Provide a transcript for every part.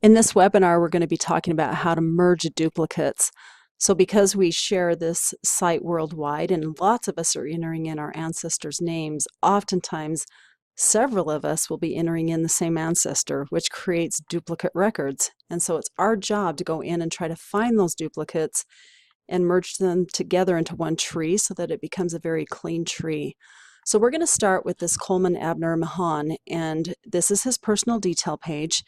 In this webinar, we're going to be talking about how to merge duplicates. So because we share this site worldwide and lots of us are entering in our ancestors' names, oftentimes several of us will be entering in the same ancestor, which creates duplicate records. And so it's our job to go in and try to find those duplicates and merge them together into one tree so that it becomes a very clean tree. So we're going to start with this Coleman, Abner, Mahon, and this is his personal detail page.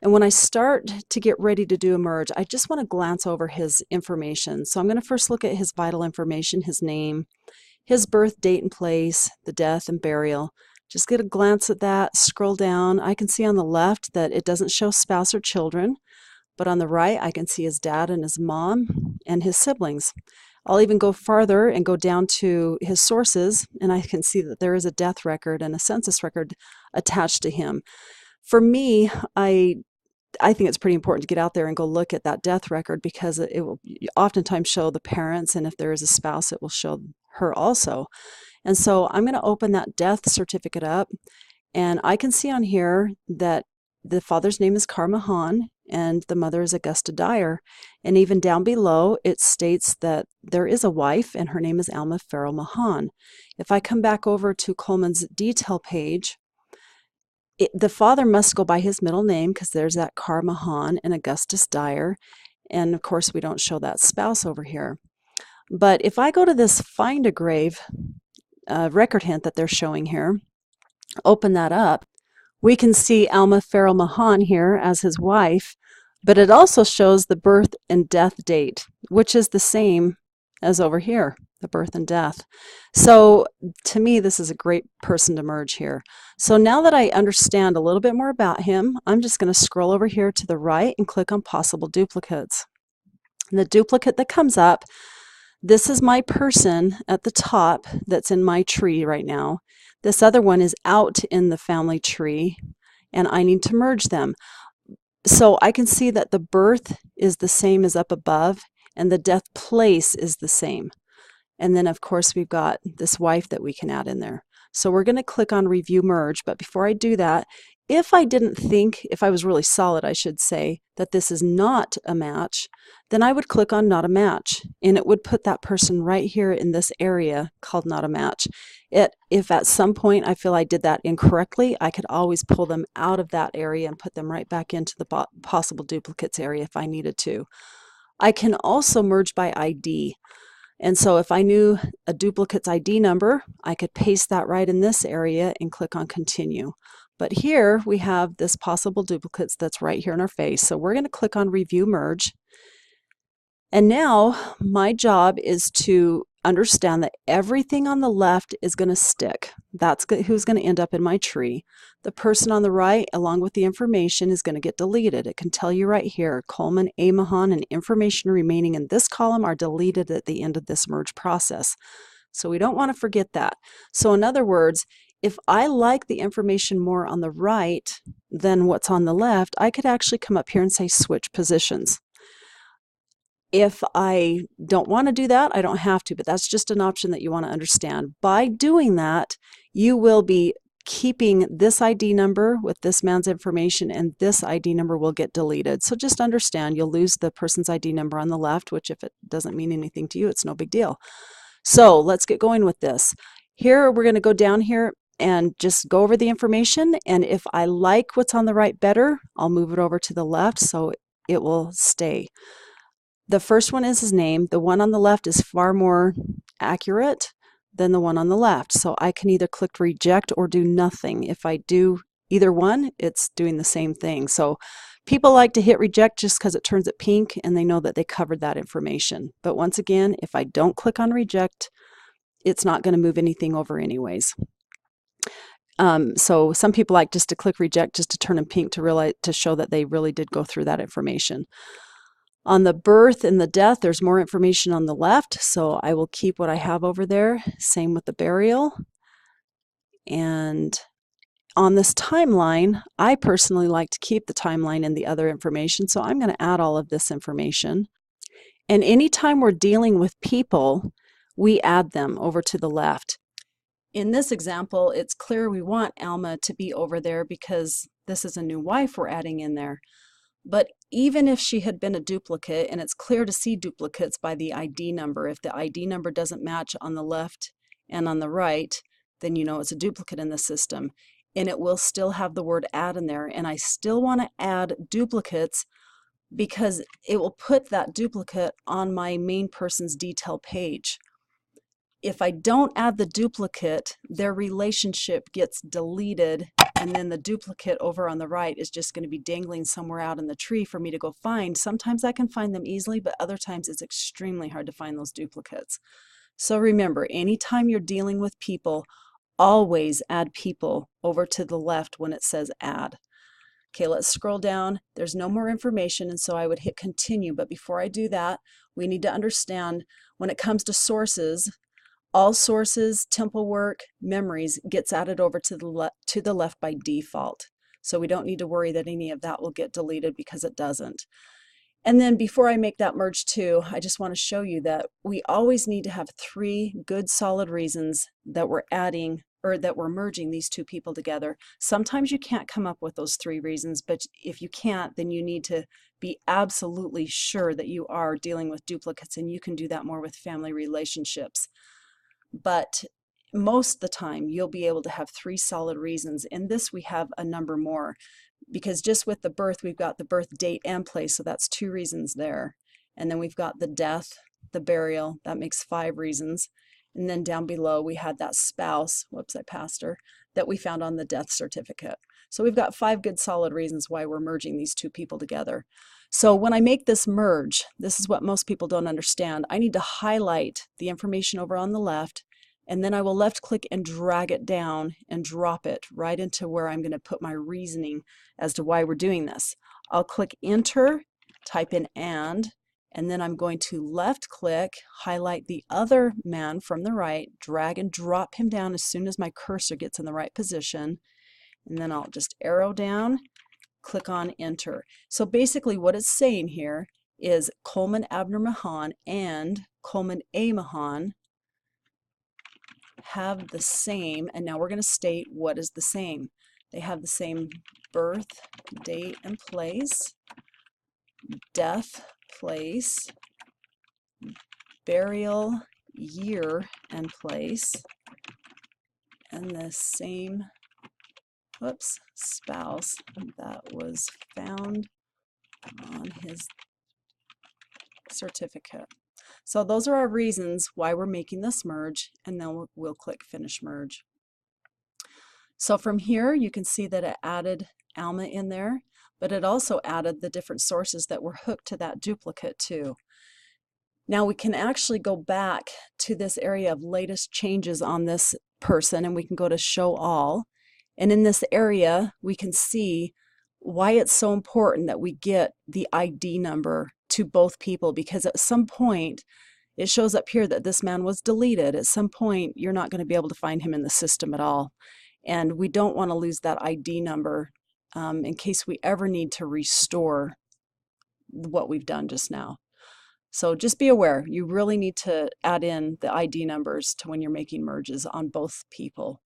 And when I start to get ready to do a merge, I just want to glance over his information. So I'm going to first look at his vital information, his name, his birth date and place, the death and burial. Just get a glance at that, scroll down. I can see on the left that it doesn't show spouse or children, but on the right I can see his dad and his mom and his siblings. I'll even go farther and go down to his sources, and I can see that there is a death record and a census record attached to him. For me, I think it's pretty important to get out there and go look at that death record because it will oftentimes show the parents, and if there is a spouse, it will show her also. And so I'm going to open that death certificate up, and I can see on here that the father's name is Mahon and the mother is Augusta Dyer. And even down below, it states that there is a wife, and her name is Alma Farrell Mahon. If I come back over to Coleman's detail page, the father must go by his middle name because there's that Mahon and Augustus Dyer. And of course, we don't show that spouse over here. But if I go to this Find a Grave record hint that they're showing here, open that up, we can see Alma Farrell Mahon here as his wife, but it also shows the birth and death date, which is the same as over here, the birth and death. So to me, this is a great person to merge here. So now that I understand a little bit more about him, I'm just going to scroll over here to the right and click on possible duplicates. And the duplicate that comes up, this is my person at the top that's in my tree right now. This other one is out in the family tree, and I need to merge them. So I can see that the birth is the same as up above, and the death place is the same. And then, of course, we've got this wife that we can add in there. So we're going to click on Review Merge. But before I do that, if I didn't think, if I was really solid, I should say, that this is not a match, then I would click on Not a Match. And it would put that person right here in this area called Not a Match. If at some point I feel I did that incorrectly, I could always pull them out of that area and put them right back into the possible duplicates area if I needed to. I can also merge by ID. And so if I knew a duplicate's ID number, I could paste that right in this area and click on Continue. But here we have this possible duplicates that's right here in our face. So we're going to click on Review Merge. And now my job is to understand that everything on the left is going to stick. That's who's going to end up in my tree. The person on the right, along with the information, is going to get deleted. It can tell you right here, Coleman, A. Mahon, and information remaining in this column are deleted at the end of this merge process. So we don't want to forget that. So in other words, if I like the information more on the right than what's on the left, I could actually come up here and say switch positions. If I don't want to do that, I don't have to, but that's just an option that you want to understand. By doing that, you will be keeping this ID number with this man's information, and this ID number will get deleted. So just understand, you'll lose the person's ID number on the left, which if it doesn't mean anything to you, it's no big deal. So let's get going with this. Here, we're going to go down here and just go over the information, and if I like what's on the right better, I'll move it over to the left so it will stay. The first one is his name. The one on the left is far more accurate than the one on the left. So I can either click reject or do nothing. If I do either one, it's doing the same thing. So people like to hit reject just because it turns it pink and they know that they covered that information. But once again, if I don't click on reject, it's not going to move anything over anyways. So some people like just to click reject just to turn them pink to show that they really did go through that information. On the birth and the death, there's more information on the left, so I will keep what I have over there. Same with the burial. And on this timeline, I personally like to keep the timeline and the other information, so I'm going to add all of this information. And anytime we're dealing with people, we add them over to the left. In this example, it's clear we want Alma to be over there because this is a new wife we're adding in there. But even if she had been a duplicate, and it's clear to see duplicates by the ID number, if the ID number doesn't match on the left and on the right, then you know it's a duplicate in the system. And it will still have the word add in there. And I still want to add duplicates because it will put that duplicate on my main person's detail page. If I don't add the duplicate, their relationship gets deleted, and then the duplicate over on the right is just going to be dangling somewhere out in the tree for me to go find. Sometimes I can find them easily, but other times it's extremely hard to find those duplicates. So remember, anytime you're dealing with people, always add people over to the left when it says add. Okay, let's scroll down. There's no more information, and so I would hit continue. But before I do that, we need to understand when it comes to sources, all sources, temple work, memories gets added over to the left by default. So we don't need to worry that any of that will get deleted because it doesn't. And then before I make that merge too, I just want to show you that we always need to have 3 good solid reasons that we're adding or that we're merging these 2 people together. Sometimes you can't come up with those 3 reasons, but if you can't, then you need to be absolutely sure that you are dealing with duplicates, and you can do that more with family relationships. But most of the time you'll be able to have 3 solid reasons. In this we have a number more, because just with the birth we've got the birth date and place, so that's 2 reasons there. And then we've got the death, the burial, that makes 5 reasons. And then down below we had that spouse, whoops, I passed her, that we found on the death certificate. So we've got 5 good solid reasons why we're merging these 2 people together. So when I make this merge, this is what most people don't understand. I need to highlight the information over on the left, and then I will left click and drag it down and drop it right into where I'm going to put my reasoning as to why we're doing this. I'll click enter, type in and then I'm going to left click, highlight the other man from the right, drag and drop him down as soon as my cursor gets in the right position, and then I'll just arrow down, click on enter. So basically what it's saying here is Coleman Abner Mahon and Coleman A Mahon have the same, and now we're going to state what is the same. They have the same birth, date, and place, death, place, burial, year, and place, and the same, whoops, spouse that was found on his certificate. So those are our reasons why we're making this merge, and then we'll click finish merge. So from here you can see that it added Alma in there, but it also added the different sources that were hooked to that duplicate too. Now we can actually go back to this area of latest changes on this person, and we can go to show all, and in this area we can see why it's so important that we get the ID number to both people, because at some point it shows up here that this man was deleted. At some point you're not going to be able to find him in the system at all, and we don't want to lose that ID number in case we ever need to restore what we've done just now. So just be aware, you really need to add in the ID numbers to when you're making merges on both people.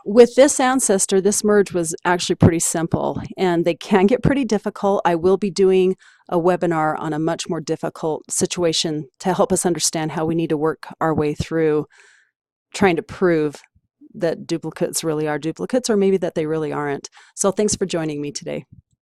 With this ancestor, this merge was actually pretty simple, and they can get pretty difficult. I will be doing a webinar on a much more difficult situation to help us understand how we need to work our way through trying to prove that duplicates really are duplicates, or maybe that they really aren't. So thanks for joining me today.